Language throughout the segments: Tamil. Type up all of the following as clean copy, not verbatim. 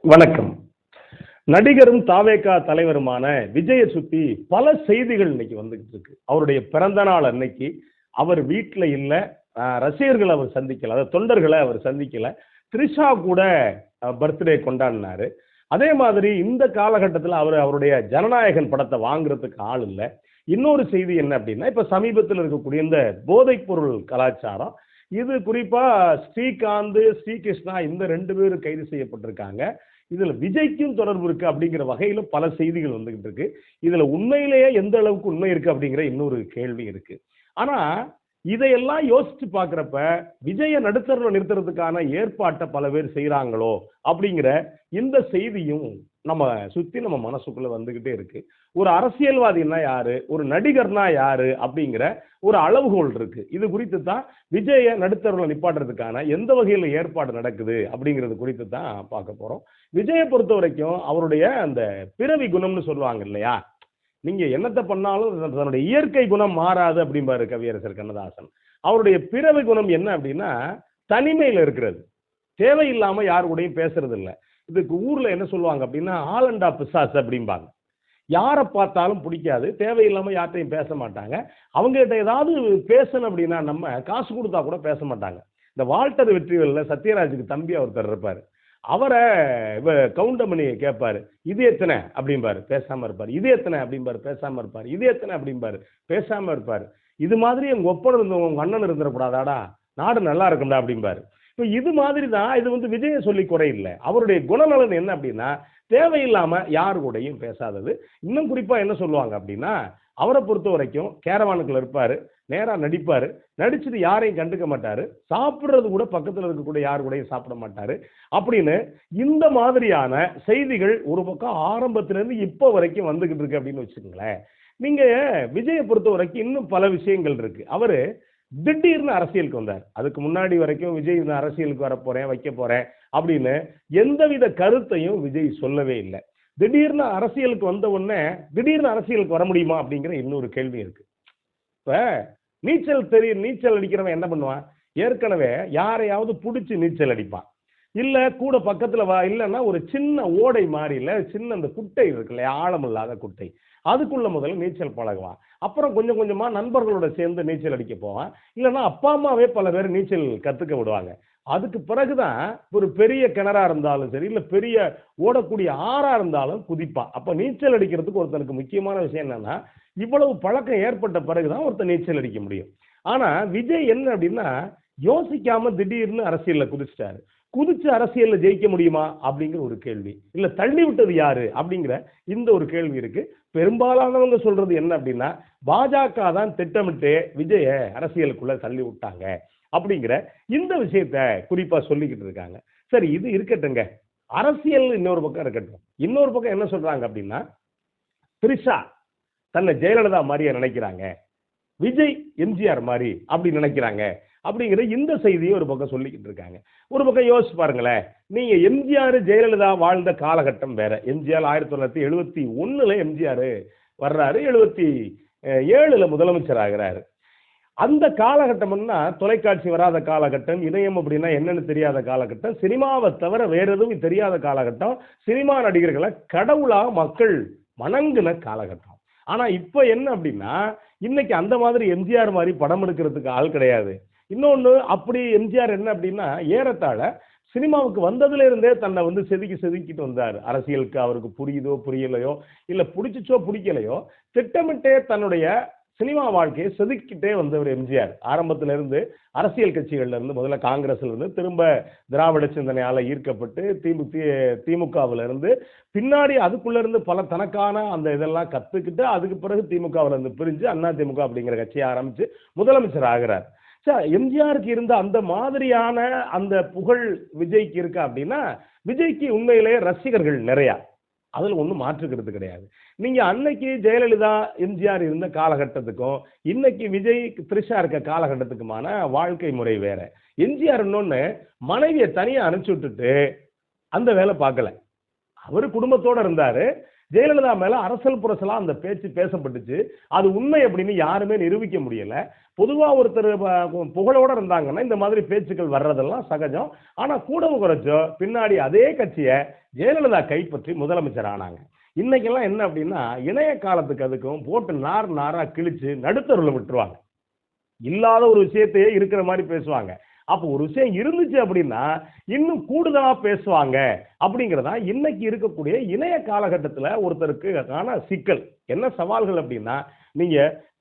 வணக்கம். நடிகரும் தாவேகா தலைவருமான விஜய சுத்தி பல செய்திகள் இன்னைக்கு வந்துகிட்டு இருக்கு. அவருடைய பிறந்த நாள் அன்னைக்கு அவர் வீட்டுல இல்ல, ரசிகர்கள் அவர் சந்திக்கல, அதாவது தொண்டர்களை அவர் சந்திக்கல. த்ரிஷா கூட பர்த்டே கொண்டாடினாரு. அதே மாதிரி இந்த காலகட்டத்தில் அவருடைய ஜனநாயகன் படத்தை வாங்குறதுக்கு ஆள் இல்ல. இன்னொரு செய்தி என்ன அப்படின்னா, இப்ப சமீபத்தில் இருக்கக்கூடிய இந்த போதைப் பொருள் கலாச்சாரம், இது குறிப்பா ஸ்ரீகாந்த், ஸ்ரீகிருஷ்ணா இந்த 2 பேரும் கைது செய்யப்பட்டிருக்காங்க. இதுல விஜய்க்கும் தொடர்பு இருக்கு அப்படிங்கிற வகையில பல செய்திகள் வந்துகிட்டு இருக்கு. இதுல உண்மையிலேயே எந்த அளவுக்கு உண்மை இருக்கு அப்படிங்கிற இன்னொரு கேள்வி இருக்கு. ஆனா இதையெல்லாம் யோசிச்சு பாக்குறப்ப விஜய நடுத்தரவுல நிறுத்துறதுக்கான ஏற்பாட்டை பல பேர் செய்யறாங்களோ அப்படிங்கிற இந்த செய்தியும் நம்ம மனசுக்குள்ள வந்துகிட்டே இருக்கு. ஒரு அரசியல்வாதின்னா யாரு, ஒரு நடிகர்னா யாரு அப்படிங்கிற ஒரு அளவுகோல் இருக்கு. இது குறித்து தான் விஜய நடுத்தரவுல நிப்பாட்டுறதுக்கான எந்த வகையில ஏற்பாடு நடக்குது அப்படிங்கிறது குறித்து தான் பார்க்க போறோம். விஜயை பொறுத்த வரைக்கும் அவருடைய அந்த பிறவி குணம்னு சொல்லுவாங்க இல்லையா, நீங்க என்னத்தை பண்ணாலும் தன்னுடைய இயற்கை குணம் மாறாது அப்படிம்பாரு கவியரசர் கண்ணதாசன். அவருடைய பிறவி குணம் என்ன அப்படின்னா, தனிமையில இருக்கிறது. தேவையில்லாம யாரு கூடயும் பேசுறது இல்ல. இதுக்கு ஊர்ல என்ன சொல்லுவாங்க அப்படின்னா, ஆலண்டா பிசாசு அப்படிம்பாங்க. யாரை பார்த்தாலும் பிடிக்காது, தேவையில்லாம யார்ட்டையும் பேச மாட்டாங்க. அவங்க கிட்ட ஏதாவது பேசணும் அப்படின்னா நம்ம காசு கொடுத்தா கூட பேச மாட்டாங்க. இந்த வால்டர் வெற்றிவேல்ல சத்யராஜுக்கு தம்பி ஒருத்தர் இருப்பாரு. அவரை கவுண்டமணி கேட்பாரு, இது எத்தனை அப்படிம்பாரு, பேசாம இருப்பாரு. இது எத்தனை அப்படிம்பாரு, பேசாம இருப்பாரு. இது எத்தனை அப்படிம்பாரு, பேசாம இருப்பாரு. இது மாதிரி உங்க ஒப்பன் இருந்தவங்க உங்க அண்ணன் இருந்துடக்கூடாதாடா, நாடு நல்லா இருக்கும்டா அப்படிம்பாரு. இப்போ இது மாதிரி தான் இது விஜய சொல்லி குறையில்லை. அவருடைய குணநலன் என்ன அப்படின்னா, தேவையில்லாம யாரு கூடயும் பேசாதது. இன்னும் குறிப்பா என்ன சொல்லுவாங்க அப்படின்னா, அவரை பொறுத்த வரைக்கும் கேரவானுக்குள்ள இருப்பாரு, நேரா நடிப்பாரு, நடிச்சுட்டு யாரையும் கண்டுக்க மாட்டாரு, சாப்பிடுறது கூட பக்கத்துல இருக்கக்கூடிய யாரு கூடயும் சாப்பிட மாட்டாரு அப்படின்னு இந்த மாதிரியான செய்திகள் ஒரு பக்கம் ஆரம்பத்திலிருந்து இப்ப வரைக்கும் வந்துகிட்டு இருக்கு அப்படின்னு வச்சுக்கோங்களேன். நீங்க விஜயை பொறுத்த வரைக்கும் இன்னும் பல விஷயங்கள் இருக்கு. அவரு திடீர்னு அரசியலுக்கு வந்தார். அதுக்கு முன்னாடி வரைக்கும் விஜய் இந்த அரசியலுக்கு வரப்போறேன், வைக்க போறேன் அப்படின்னு எந்தவித கருத்தையும் விஜய் சொல்லவே இல்லை. திடீர்னு அரசியலுக்கு வந்த உடனே திடீர்னு அரசியலுக்கு வர முடியுமா அப்படிங்கிற இன்னொரு கேள்வி இருக்கு. இப்ப நீச்சல் அடிக்கிறவன் என்ன பண்ணுவான், ஏற்கனவே யாரையாவது பிடிச்சி நீச்சல் அடிப்பான், இல்ல கூட பக்கத்துல இல்லைன்னா ஒரு சின்ன ஓடை மாறியில சின்ன அந்த குட்டை இருக்கு இல்லையா, ஆழம் இல்லாத குட்டை, அதுக்குள்ள முதல்ல நீச்சல் பழகுவான். அப்புறம் கொஞ்சம் கொஞ்சமா நண்பர்களோட சேர்ந்து நீச்சல் அடிக்க போவான். இல்லைன்னா அப்பா அம்மாவே பல பேர் நீச்சல் கத்துக்க விடுவாங்க. அதுக்கு பிறகுதான் ஒரு பெரிய கிணறா இருந்தாலும் சரி, இல்ல பெரிய ஓடக்கூடிய ஆறா இருந்தாலும் குதிப்பான். அப்ப நீச்சல் அடிக்கிறதுக்கு ஒருத்தனுக்கு முக்கியமான விஷயம் என்னன்னா, இவ்வளவு பழக்கம் ஏற்பட்ட பிறகுதான் ஒருத்தர் நீச்சல் அடிக்க முடியும். ஆனா விஜய் என்ன அப்படின்னா, யோசிக்காம திடீர்னு அரசியல்ல குதிச்சிட்டாரு. குதிச்சு அரசியல்ல ஜெயிக்க முடியுமா அப்படிங்கிற ஒரு கேள்வி, இல்ல தள்ளி விட்டது யாரு அப்படிங்கிற இந்த ஒரு கேள்வி இருக்கு. பெரும்பாலானவங்க சொல்றது என்ன அப்படின்னா, பாஜக தான் திட்டமிட்டு விஜய அரசியலுக்குள்ள தள்ளி விட்டாங்க அப்படிங்கிற இந்த விஷயத்த குறிப்பா சொல்லிக்கிட்டு இருக்காங்க. சரி, இது இருக்கட்டுங்க. அரசியல் இன்னொரு பக்கம் இருக்கட்டும். இன்னொரு பக்கம் என்ன சொல்றாங்க அப்படின்னா, த்ரிஷா தன்னை ஜெயலலிதா மாதிரியே நினைக்கிறாங்க, விஜய் எம்ஜிஆர் மாதிரி அப்படி நினைக்கிறாங்க அப்படிங்கிற இந்த செய்தியை ஒரு பக்கம் சொல்லிக்கிட்டு இருக்காங்க. ஒரு பக்கம் யோசிச்சு பாருங்களேன், நீங்க எம்ஜிஆர் ஜெயலலிதா வாழ்ந்த காலகட்டம் வேற. எம்ஜிஆர் 1971 எம்ஜிஆர் வர்றாரு, 77 முதலமைச்சர் ஆகிறாரு. அந்த காலகட்டம்னா தொலைக்காட்சி வராத காலகட்டம், இணையம் அப்படின்னா என்னன்னு தெரியாத காலகட்டம், சினிமாவை தவிர வேற எதுவும் தெரியாத காலகட்டம், சினிமா நடிகர்களை கடவுளா மக்கள் வணங்கின காலகட்டம். ஆனா இப்ப என்ன அப்படின்னா, இன்னைக்கு அந்த மாதிரி எம்ஜிஆர் மாதிரி படம் எடுக்கிறதுக்கு ஆள் கிடையாது. இன்னொன்னு, அப்படி எம்ஜிஆர் என்ன அப்படின்னா, ஏறத்தாழ சினிமாவுக்கு வந்ததுல இருந்தே தன்னை செதுக்கிட்டு வந்தார். அரசியலுக்கு அவருக்கு புரியுதோ புரியலையோ, இல்ல பிடிச்சிச்சோ பிடிக்கலையோ, திட்டமிட்டே தன்னுடைய சினிமா வாழ்க்கையை செதுக்கிட்டே வந்தவர் எம்ஜிஆர். ஆரம்பத்தில இருந்து அரசியல் கட்சிகள்ல இருந்து, முதல்ல காங்கிரஸ்ல இருந்து திரும்ப திராவிட சிந்தனையால ஈர்க்கப்பட்டு திமுகவுல இருந்து பின்னாடி அதுக்குள்ள இருந்து பல தனக்கான அந்த இதெல்லாம் கத்துக்கிட்டு அதுக்கு பிறகு திமுகவுல இருந்து பிரிஞ்சு அண்ணா திமுக அப்படிங்கிற கட்சியை ஆரம்பிச்சு முதலமைச்சர் ஆகிறார். எம்ஜிஆருக்கு இருந்த அந்த மாதிரியான அந்த புகழ் விஜய்க்கு இருக்கா அப்படின்னா, விஜய்க்கு உண்மையிலேயே ரசிகர்கள் நிறைய, அதுல ஒண்ணும் மாற்றுக்கிறது கிடையாது. நீங்க அன்னைக்கு ஜெயலலிதா எம்ஜிஆர் இருந்த காலகட்டத்துக்கும் இன்னைக்கு விஜய் த்ரிஷா இருக்க காலகட்டத்துக்குமான வாழ்க்கை முறை வேற. எம்ஜிஆர் இன்னொன்னு, மனைவியை தனியா அனுப்பிச்சு விட்டுட்டு அந்த வேலை பார்க்கல. அவரு குடும்பத்தோட இருந்தாரு. ஜெயலலிதா மேல அரசல் புரசலா அந்த பேச்சு பேசப்பட்டுச்சு. அது உண்மை அப்படின்னு யாருமே நிரூபிக்க முடியல. பொதுவா ஒருத்தர் புகழோட இருந்தாங்கன்னா இந்த மாதிரி பேச்சுக்கள் வர்றதெல்லாம் சகஜம். ஆனா கூடவும் குறைச்சோ பின்னாடி அதே கட்சியை ஜெயலலிதா கைப்பற்றி முதலமைச்சர் ஆனாங்க. இன்னைக்கெல்லாம் என்ன அப்படின்னா இணைய காலத்துக்கு அதுக்கும் போட்டு நார் நாரா கிழிச்சு நடுத்தருவில் விட்டுருவாங்க. இல்லாத ஒரு விஷயத்தையே இருக்கிற மாதிரி பேசுவாங்க. அப்போ ஒரு விஷயம் இருந்துச்சு அப்படின்னா இன்னும் கூடுதலா பேசுவாங்க அப்படிங்கிறதா இன்னைக்கு இருக்கக்கூடிய இணைய காலகட்டத்தில் ஒருத்தருக்கு ஆன சிக்கல். என்ன சவால்கள் அப்படின்னா நீங்க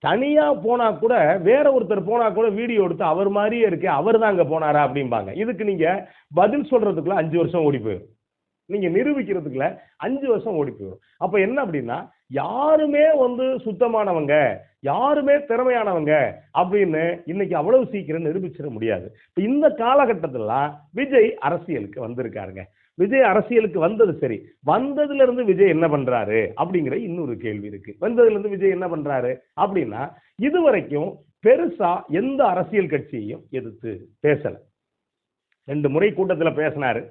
தனியா போனா கூட வேற ஒருத்தர் போனா கூட வீடியோ எடுத்து அவர் மாதிரியே இருக்கு, அவர் தான் அங்க போனாரா அப்படிம்பாங்க. இதுக்கு நீங்க பதில் சொல்றதுக்குள்ள 5 வருஷம் ஓடி போயிடும். நீங்க நிரூபிக்கிறதுக்குள்ள 5 வருஷம் ஓடி போயிடும். அப்ப என்ன அப்படின்னா யாருமே சுத்தமானவங்க, யாருமே திறமையானவங்க அப்படின்னு இன்னைக்கு அவ்வளவு சீக்கிரம் நிரூபிச்சிட முடியாது. இந்த காலகட்டத்துல விஜய் அரசியலுக்கு வந்திருக்காருங்க. விஜய் அரசியலுக்கு வந்தது சரி, வந்ததுல இருந்து விஜய் என்ன பண்றாரு அப்படிங்கிற இன்னொரு கேள்வி இருக்கு. வந்ததுல இருந்து விஜய் என்ன பண்றாரு அப்படின்னா இதுவரைக்கும் பெருசா எந்த அரசியல் கட்சியையும் எதிர்த்து பேசல. 2 முறை கூட்டத்துல பேசினாரு.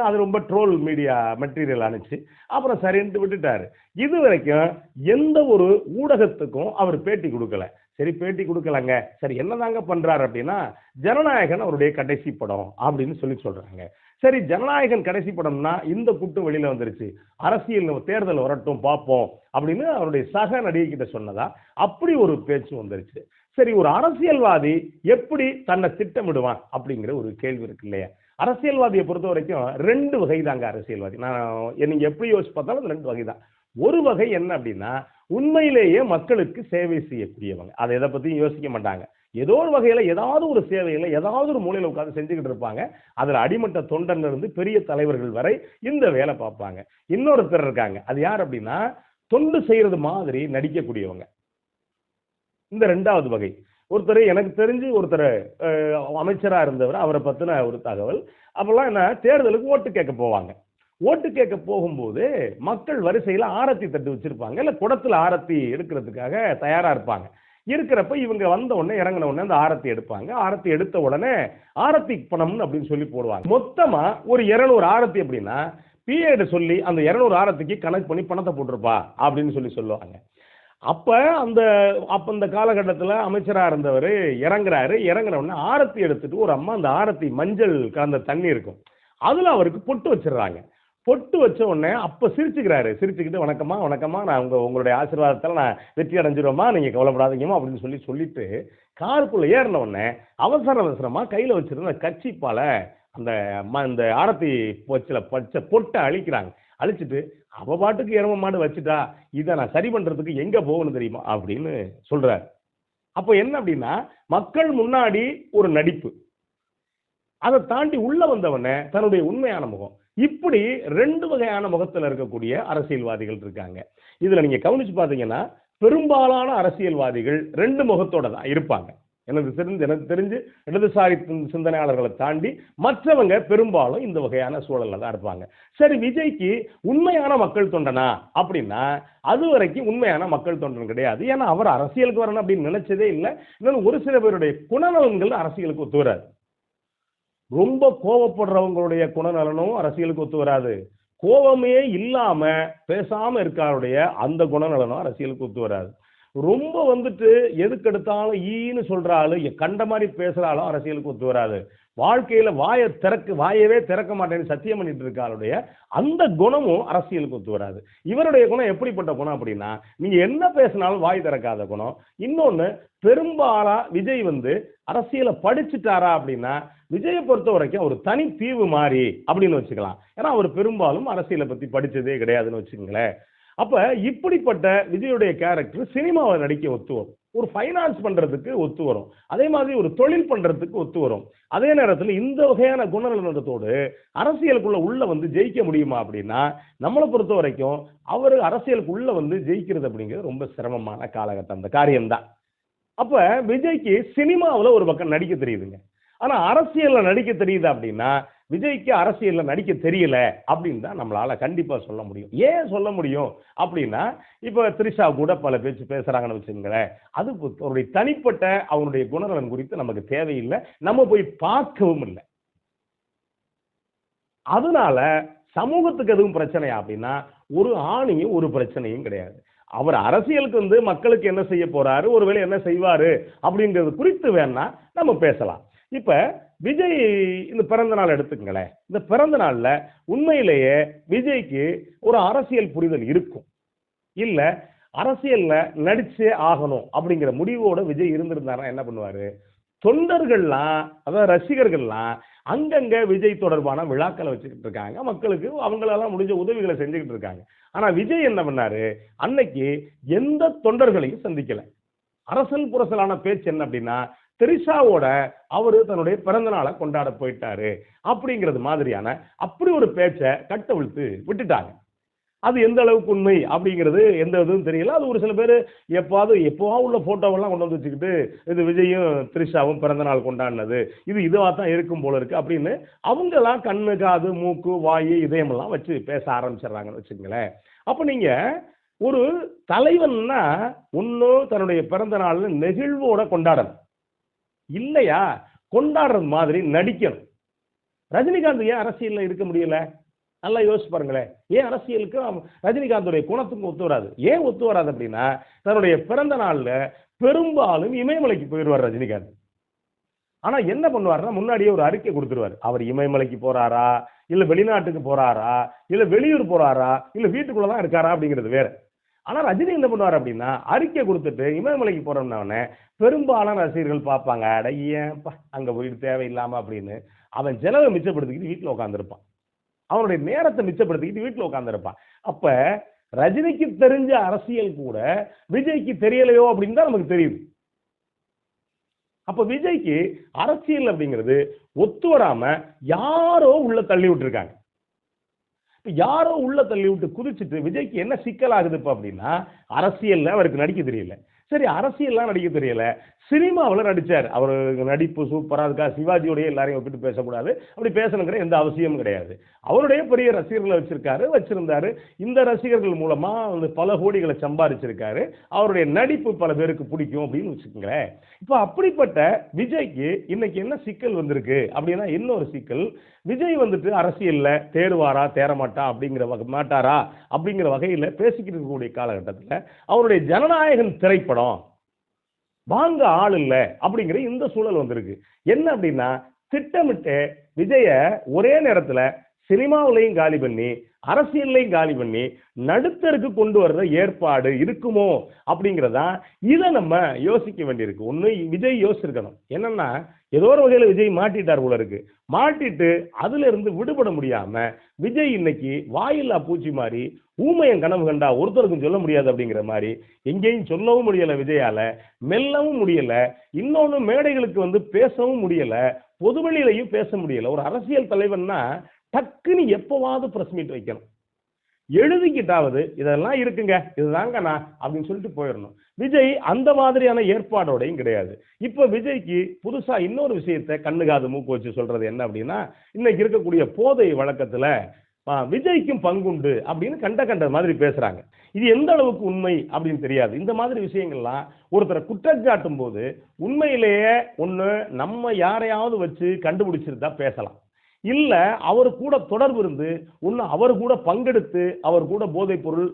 அது ரொம்ப ட்ரோல் மீடியா மெட்டீரியல் அனுப்பிச்சு அப்புறம் சரின்ட்டு விட்டுட்டாரு. இது வரைக்கும் எந்த ஒரு ஊடகத்துக்கும் அவர் பேட்டி கொடுக்கல. சரி பேட்டி கொடுக்கலங்க, சரி என்னதாங்க பண்றாரு அப்படின்னா ஜனநாயகன் அவருடைய கடைசி படம் அப்படின்னு சொல்றாங்க. சரி ஜனநாயகன் கடைசி படம்னா இந்த கூட்டு வெளியில வந்துருச்சு, அரசியல் தேர்தல் வரட்டும் பார்ப்போம் அப்படின்னு அவருடைய சக நடிகை கிட்ட சொன்னதா அப்படி ஒரு பேச்சு வந்துருச்சு. சரி ஒரு அரசியல்வாதி எப்படி தன்னை திட்டமிடுவான் அப்படிங்கிற ஒரு கேள்வி இருக்கு இல்லையா? அரசியல்வாதியை பொறுத்த வரைக்கும் 2 வகை தாங்க அரசியல்வாதி. நீங்க எப்படி யோசிச்சு பார்த்தாலும் 2 வகை தான். ஒரு வகை என்ன அப்படின்னா உண்மையிலேயே மக்களுக்கு சேவை செய்யக்கூடியவங்க. அதை எதை பத்தியும் யோசிக்க மாட்டாங்க. ஏதோ ஒரு வகையில ஏதாவது ஒரு சேவையில ஏதாவது ஒரு மூலையில உட்கார்ந்து செஞ்சுக்கிட்டு இருப்பாங்க. அதுல அடிமட்ட தொண்டன்ல இருந்து பெரிய தலைவர்கள் வரை இந்த வேலை பார்ப்பாங்க. இன்னொருத்தர் இருக்காங்க, அது யார் அப்படின்னா தொண்டு செய்யறது மாதிரி நடிக்கக்கூடியவங்க. இந்த 2வது வகை. ஒருத்தர் எனக்கு தெரிஞ்சு ஒருத்தர் அமைச்சரா இருந்தவர், அவரை பத்தின ஒரு தகவல். அப்பெல்லாம் என்ன தேர்தலுக்கு ஓட்டு கேட்க போவாங்க. ஓட்டு கேட்க போகும்போது மக்கள் வரிசையில ஆரத்தி தட்டு வச்சிருப்பாங்க, இல்ல குடத்துல ஆரத்தி எடுக்கிறதுக்காக தயாரா இருப்பாங்க. இருக்கிறப்ப இவங்க வந்த உடனே இறங்கின உடனே அந்த ஆரத்தி எடுப்பாங்க. ஆரத்தி எடுத்த உடனே ஆரத்தி பணம்னு அப்படின்னு சொல்லி போடுவாங்க. மொத்தமா ஒரு 200 ஆரத்தி அப்படின்னா பிஏட சொல்லி அந்த 200 ஆரத்திக்கு கணக்கு பண்ணி பணத்தை போட்டிருப்பா அப்படின்னு சொல்லுவாங்க. அப்ப அந்த காலகட்டத்தில் அமைச்சரா இருந்தவர் இறங்குறாரு. இறங்கின உடனே ஆரத்தி எடுத்துட்டு ஒரு அம்மா அந்த ஆரத்தி மஞ்சள் கலந்த தண்ணி இருக்கும், அதுல அவருக்கு பொட்டு வச்சிடறாங்க. பொட்டு வச்ச உடனே அப்ப சிரிச்சுக்கிறாரு. சிரிச்சுக்கிட்டு வணக்கம்மா வணக்கம்மா, நான் உங்களுடைய ஆசீர்வாதத்தால நான் வெற்றி அடைஞ்சிருவோமா, நீங்க கவலைப்படாதீங்கம்மா அப்படின்னு சொல்லிட்டு காருக்குள்ள ஏறின உடனே அவசரமா கையில வச்சிருந்த கட்சிப்பால அந்த ஆரத்தி பச்ச பொட்டை அழிக்கிறாங்க. அழிச்சிட்டு அவ பாட்டுக்கு எரும மாடு வச்சுட்டா, இதை நான் சரி பண்றதுக்கு எங்க போகணும் தெரியுமா அப்படின்னு சொல்றாரு. அப்ப என்ன அப்படின்னா மக்கள் முன்னாடி ஒரு நடிப்பு, அதை தாண்டி உள்ள வந்தவன தன்னுடைய உண்மையான முகம். இப்படி 2 வகையான முகத்தில் இருக்கக்கூடிய அரசியல்வாதிகள் இருக்காங்க. இதுல நீங்க கவனிச்சு பாத்தீங்கன்னா பெரும்பாலான அரசியல்வாதிகள் 2 முகத்தோட தான் இருப்பாங்க. எனக்கு தெரிஞ்சு இடதுசாரி சிந்தனையாளர்களை தாண்டி மற்றவங்க பெரும்பாலும் இந்த வகையான சூழல்ல தான் இருப்பாங்க. சரி விஜய்க்கு உண்மையான மக்கள் தொண்டனா அப்படின்னா அது வரைக்கும் உண்மையான மக்கள் தொண்டன் கிடையாது. ஏன்னா அவர் அரசியலுக்கு வரணும் அப்படின்னு நினைச்சதே இல்லை. இன்னொன்று ஒரு சில பேருடைய குணநலன்கள் அரசியலுக்கு ஒத்து வராது. ரொம்ப கோவப்படுறவங்களுடைய குணநலனும் அரசியலுக்கு ஒத்து வராது. கோபமே இல்லாம பேசாம இருக்காருடைய அந்த குணநலனும் அரசியலுக்கு ஒத்து வராது. ரொம்ப எதுக்கு எடுத்தாலும் ஈன்னு சொல்ற ஆளு, கண்ட மாதிரி பேசுறாலும் அரசியலுக்கு ஒத்து வராது. வாழ்க்கையில வாயவே திறக்க மாட்டேன்னு சத்தியம் பண்ணிட்டு இருக்காருடைய அந்த குணமும் அரசியலுக்கு ஒத்து வராது. இவருடைய குணம் எப்படிப்பட்ட குணம் அப்படின்னா நீங்க என்ன பேசினாலும் வாய் திறக்காத குணம். இன்னொன்னு பெரும்பாலா விஜய் அரசியலை படிச்சுட்டாரா அப்படின்னா விஜயை பொறுத்த வரைக்கும் ஒரு தனி தீவு மாறி அப்படின்னு வச்சுக்கலாம். ஏன்னா அவர் பெரும்பாலும் அரசியலை பத்தி படிச்சதே கிடையாதுன்னு வச்சுக்கோங்களேன். அப்ப இப்படிப்பட்ட விஜயுடைய கேரக்டர் சினிமாவை நடிக்க ஒத்து வரும், ஒரு ஃபைனான்ஸ் பண்றதுக்கு ஒத்து வரும், அதே மாதிரி ஒரு தொழில் பண்றதுக்கு ஒத்து வரும். அதே நேரத்தில் இந்த வகையான குணநலனத்தோடு அரசியலுக்குள்ள உள்ள ஜெயிக்க முடியுமா அப்படின்னா நம்மளை பொறுத்த வரைக்கும் அவர் அரசியலுக்குள்ள ஜெயிக்கிறது அப்படிங்கிறது ரொம்ப சிரமமான காலகட்டம், அந்த காரியம்தான். அப்ப விஜய்க்கு சினிமாவில் ஒரு பக்கம் நடிக்க தெரியுதுங்க, ஆனா அரசியல்ல நடிக்க தெரியுது அப்படின்னா விஜய்க்கு அரசியல்ல நடிக்க தெரியல அப்படின்னு தான் நம்மளால கண்டிப்பா சொல்ல முடியும். ஏன் சொல்ல முடியும் அப்படின்னா இப்ப த்ரிஷா கூட பல பேச்சு பேசுறாங்கன்னு வச்சுங்களேன், அது அவருடைய தனிப்பட்ட அவனுடைய குணநலன் குறித்து நமக்கு தேவையில்லை, நம்ம போய் பார்க்கவும் இல்லை. அதனால சமூகத்துக்கு எதுவும் பிரச்சனையா அப்படின்னா ஒரு ஆணியும் ஒரு பிரச்சனையும் கிடையாது. அவர் அரசியலுக்கு வந்து மக்களுக்கு என்ன செய்ய போறாரு, ஒருவேளை என்ன செய்வாரு அப்படிங்கிறது குறித்து வேணா நம்ம பேசலாம். இப்ப விஜய் இந்த பிறந்த நாள் எடுத்துக்கங்களேன். இந்த பிறந்த நாள்ல உண்மையிலேயே விஜய்க்கு ஒரு அரசியல் புரிதல் இருக்கும். இல்ல அரசியல்ல நடிச்சே ஆகணும் அப்படிங்கிற முடிவோட விஜய் இருந்திருந்தாருன்னா என்ன பண்ணுவாரு? தொண்டர்கள்லாம், அதாவது ரசிகர்கள்லாம் அங்கங்க விஜய் தொடர்பான விழாக்களை வச்சுக்கிட்டு இருக்காங்க. மக்களுக்கு அவங்களால முடிஞ்ச உதவிகளை செஞ்சுக்கிட்டு இருக்காங்க. ஆனா விஜய் என்ன பண்ணாரு? அன்னைக்கு எந்த தொண்டர்களையும் சந்திக்கல. அரசல் புரசலான பேச்சு என்ன அப்படின்னா, திரிஷாவோட அவரு தன்னுடைய பிறந்த நாளை கொண்டாட போயிட்டாரு அப்படிங்கிறது மாதிரியான அப்படி ஒரு பேச்சை கட்டவிழ்த்து விட்டுட்டாங்க. அது எந்த அளவுக்கு உண்மை அப்படிங்கிறது எந்த இதுவும் தெரியல. அது ஒரு சில பேர் எப்போவா உள்ள போட்டோவெல்லாம் கொண்டு வந்து வச்சுக்கிட்டு இது விஜயும் திரிஷாவும் பிறந்த நாள் கொண்டாடினது, இது இதுவா தான் இருக்கும் போல இருக்கு அப்படின்னு அவங்கெல்லாம் கண்ணு காது மூக்கு வாய் இதயமெல்லாம் வச்சு பேச ஆரம்பிச்சிடுறாங்கன்னு வச்சுக்கங்களேன். அப்ப நீங்க ஒரு தலைவன்னா ஒன்னும் தன்னுடைய பிறந்த நாள் நெகிழ்வோட கொண்டாடணும், இல்லையா கொண்டாடுறது மாதிரி நடிக்கணும். ரஜினிகாந்த் ஏன் அரசியல்ல இருக்க முடியல? நல்லா யோசிச்சு பாருங்களேன். ஏன் அரசியலுக்கு ரஜினிகாந்துடைய குணத்துக்கும் ஒத்து வராது? ஏன் ஒத்து வராது அப்படின்னா, தன்னுடைய பிறந்த நாள்ல பெரும்பாலும் இமயமலைக்கு போயிடுவார் ரஜினிகாந்த். ஆனா என்ன பண்ணுவாருன்னா, முன்னாடியே ஒரு அறிக்கை கொடுத்துருவாரு. அவர் இமயமலைக்கு போறாரா, இல்ல வெளிநாட்டுக்கு போறாரா, இல்ல வெளியூர் போறாரா, இல்ல வீட்டுக்குள்ளதான் இருக்காரா அப்படிங்கிறது வேற. ஆனா ரஜினி என்ன பண்ணுவார் அப்படின்னா, அறிக்கை கொடுத்துட்டு இமயமலைக்கு போறோம்னே பெரும்பாலான ரசிகர்கள் பார்ப்பாங்க, அட ஏன்பா அங்க போயிட்டு தேவையில்லாம அப்படின்னு அவன் செலவை மிச்சப்படுத்திக்கிட்டு வீட்டுல உட்காந்துருப்பான். அவனுடைய நேரத்தை மிச்சப்படுத்திக்கிட்டு வீட்டுல உட்கார்ந்திருப்பான். அப்ப ரஜினிக்கு தெரிஞ்ச அரசியல் கூட விஜய்க்கு தெரியலையோ அப்படின்னு தான் நமக்கு தெரியுது. அப்ப விஜய்க்கு அரசியல் அப்படிங்கிறது ஒத்து வராம யாரோ உள்ள தள்ளி விட்டுருக்காங்க. யாரோ உள்ள தள்ளி விட்டு குதிச்சுட்டு விஜய்க்கு என்ன சிக்கல் ஆகுது இப்ப அப்படின்னா, அரசியல்ல அவருக்கு நடிக்க தெரியல. சரி, அரசியல்லாம் நடிக்க தெரியல, சினிமாவில் நடிச்சார். அவருக்கு நடிப்பு சூப்பரா இருக்கா, சிவாஜியோடய எல்லாரையும் ஒப்பிட்டு பேசக்கூடாது, அப்படி பேசணுங்கிற எந்த அவசியமும் கிடையாது. அவருடைய பெரிய ரசிகர்களை வச்சிருந்தாரு. இந்த ரசிகர்கள் மூலமா வந்து பல கோடிகளை சம்பாதிச்சிருக்காரு. அவருடைய நடிப்பு பல பேருக்கு பிடிக்கும் அப்படின்னு வச்சுக்கோங்களேன். இப்ப அப்படிப்பட்ட விஜய்க்கு இன்னைக்கு என்ன சிக்கல் வந்திருக்கு அப்படின்னா, இன்னொரு சிக்கல், விஜய் வந்துட்டு அரசியல்ல தேறுவாரா தேரமாட்டா மாட்டாரா அப்படிங்கிற வகையில பேசிக்கிட்டு இருக்கக்கூடிய காலகட்டத்தில் அவருடைய ஜனநாயகன் திரைப்படம் வாங்க ஆள் இல்ல அப்படிங்கிற இந்த சூழல் வந்திருக்கு. என்ன அப்படின்னா, திட்டமிட்டு விஜய ஒரே நேரத்துல சினிமாவிலையும் காலி பண்ணி அரசியல்லையும் காலி பண்ணி நடுத்தருக்கு கொண்டு வர்ற ஏற்பாடு இருக்குமோ அப்படிங்கிறதா இதை நம்ம யோசிக்க வேண்டியிருக்கு. ஒண்ணு விஜய் யோசிச்சிருக்கணும், என்னன்னா ஏதோ ஒரு வகையில விஜய் மாட்டிட்டார் போல இருக்கு. மாட்டிட்டு அதுல இருந்து விடுபட முடியாம விஜய் இன்னைக்கு வாயில்லா பூச்சி மாதிரி ஊமையன் கனவு கண்டா ஒருத்தருக்கும் சொல்ல முடியாது அப்படிங்கிற மாதிரி எங்கேயும் சொல்லவும் முடியல விஜயால, மெல்லவும் முடியல, இன்னொன்னு மேடைகளுக்கு வந்து பேசவும் முடியல, பொதுவெளியிலையும் பேச முடியல. ஒரு அரசியல் தலைவன்னா டக்குன்னு எப்பவாவது பிரஸ் மீட் வைக்கணும், எழுதிக்கிட்டாவது இதெல்லாம் இருக்குங்க இதுதாங்க நான் அப்படின்னு சொல்லிட்டு போயிடணும். விஜய் அந்த மாதிரியான ஏற்பாடோடையும் கிடையாது. இப்ப விஜய்க்கு புதுசா இன்னொரு விஷயத்தை கண்ணு காது மூக்கு வச்சு சொல்றது என்ன அப்படின்னா, இன்னைக்கு இருக்கக்கூடிய போதை வழக்கத்துல விஜய்க்கும் பங்குண்டு அப்படின்னு கண்ட மாதிரி பேசுறாங்க. இது எந்த அளவுக்கு உண்மை அப்படின்னு தெரியாது. இந்த மாதிரி விஷயங்கள்லாம் ஒருத்தரை குற்றச்சாட்டும் போது உண்மையிலேயே ஒண்ணு நம்ம யாரையாவது வச்சு கண்டுபிடிச்சிருந்தா பேசலாம், இல்ல அவர் கூட தொடர்பு இருந்து ஒன்னு அவர் கூட பங்கெடுத்து அவர் கூட போதைப் பொருள்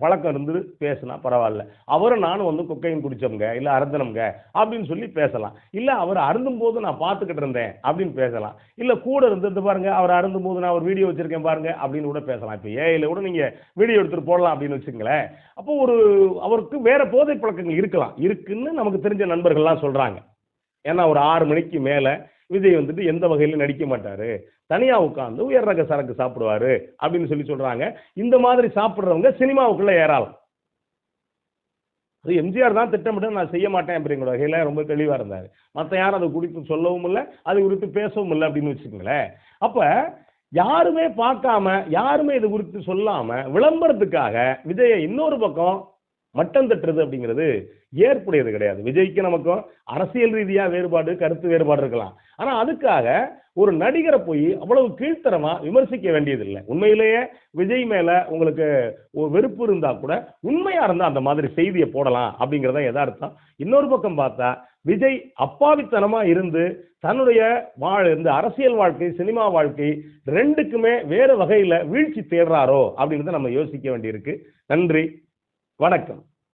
பழக்கம் இருந்து பேசினா பரவாயில்ல. அவரும் நானும் வந்து கொக்கைன் குடிச்சோம்ங்க இல்ல அருந்தனம்ங்க அப்படின்னு சொல்லி பேசலாம். இல்ல அவர் அருந்தும் போது நான் பார்த்துக்கிட்டு இருந்தேன் அப்படின்னு பேசலாம். இல்ல கூட இருந்து பாருங்க அவர் அருந்தும் போது நான் ஒரு வீடியோ வச்சிருக்கேன் பாருங்க அப்படின்னு கூட பேசலாம். இப்ப ஏஐல கூட நீங்க வீடியோ எடுத்துட்டு போடலாம் அப்படின்னு வச்சுங்களேன். அப்போ அவருக்கு வேற போதை பழக்கங்கள் இருக்கலாம், இருக்குன்னு நமக்கு தெரிஞ்ச நண்பர்கள்லாம் சொல்றாங்க. ஏன்னா ஒரு 6 மணிக்கு மேல விஜய் வந்துட்டு எந்த வகையிலும் நடிக்க மாட்டாரு, தனியா உட்கார்ந்து உயர் ரக சரக்கு சாப்பிடுவாரு அப்படின்னு சொல்லி சொல்றாங்க. இந்த மாதிரி சாப்பிடுறவங்க சினிமாவுக்குள்ள ஏறாலும். அது எம்ஜிஆர் தான் திட்டமிட்டு நான் செய்ய மாட்டேன் அப்படிங்கிற வகையில ரொம்ப தெளிவா இருந்தாரு. மற்ற யாரும் அதை குறித்து சொல்லவும் இல்லை, அது குறித்து பேசவும் இல்லை அப்படின்னு வச்சுக்கோங்களேன். அப்ப யாருமே பார்க்காம யாருமே இது குறித்து சொல்லாம விளம்பரத்துக்காக விஜயை இன்னொரு பக்கம் மட்டம் தட்டுறது அப்படிங்கிறது ஏற்புடையது கிடையாது. விஜய்க்கு நமக்கும் அரசியல் ரீதியா வேறுபாடு கருத்து வேறுபாடு இருக்கலாம். ஆனா அதுக்காக ஒரு நடிகரை போய் அவ்வளவு கீழ்த்தரமா விமர்சிக்க வேண்டியதில்லை. உண்மையிலேயே விஜய் மேல உங்களுக்கு ஒரு வெறுப்பு இருந்தா கூட உண்மையா இருந்தா அந்த மாதிரி செய்தியை போடலாம் அப்படிங்கிறத யதார்த்தம். இன்னொரு பக்கம் பார்த்தா விஜய் அப்பாவித்தனமா இருந்து தன்னுடைய இந்த அரசியல் வாழ்க்கை, சினிமா வாழ்க்கை ரெண்டுக்குமே வேற வகையில வீழ்ச்சி தேடுறாரோ அப்படின்னு நம்ம யோசிக்க வேண்டியிருக்கு. நன்றி, வணக்கம்.